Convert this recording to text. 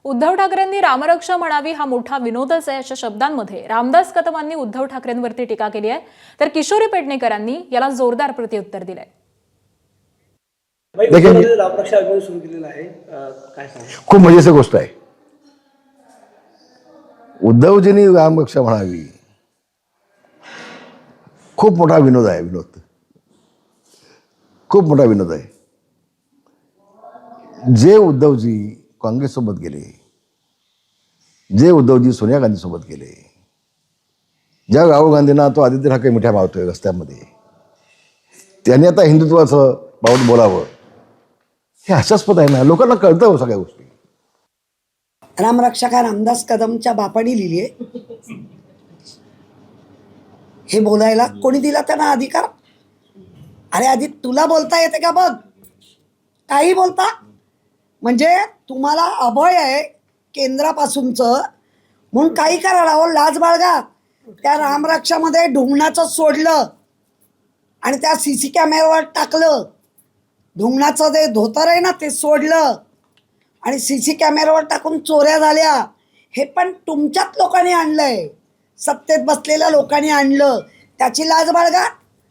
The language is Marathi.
उद्धव ठाकरेंनी रामरक्षा म्हणावी हा मोठा विनोदच आहे अशा शब्दांमध्ये रामदास कदमांनी उद्धव ठाकरेंवरती टीका केली आहे, तर किशोरी पेडणेकरांनी याला जोरदार प्रत्युत्तर दिलंय. रामरक्षा अभियान सुरू केलेलं आहे, काय सांगा? खूप मजेची गोष्ट आहे. उद्धवजींनी रामरक्षा म्हणावी खूप मोठा विनोद आहे. खूप मोठा विनोद आहे. जे उद्धवजी काँग्रेससोबत गेले, जे उद्धवजी सोनिया गांधीसोबत गेले, ज्या राहुल गांधींना तो आदित्य ठाकरे मिठ्या मारतोय रस्त्यामध्ये, त्यांनी आता हिंदुत्वाचं पाऊल बोलावं हे हास्यास्पद आहे ना. लोकांना कळतं हो सगळ्या गोष्टी. रामरक्षा काय रामदास कदमच्या बापाने लिहिली आहे हे बोलायला? कोणी दिला त्यांना अधिकार? अरे आधी तुला बोलता येते का? बघ, काही बोलता म्हणजे तुम्हाला अभय आहे केंद्रापासूनचं, म्हणून काही करा राहो, लाज बाळगा. त्या रामरक्षामध्ये ढुंगणाचं सोडलं आणि त्या CC कॅमेऱ्यावर टाकलं. ढुंगणाचं जे धोतर आहे ना ते सोडलं आणि CC कॅमेऱ्यावर टाकून चोऱ्या झाल्या. हे पण तुमच्याच लोकांनी आणलंय, सत्तेत बसलेल्या लोकांनी आणलं. त्याची लाज बाळगा.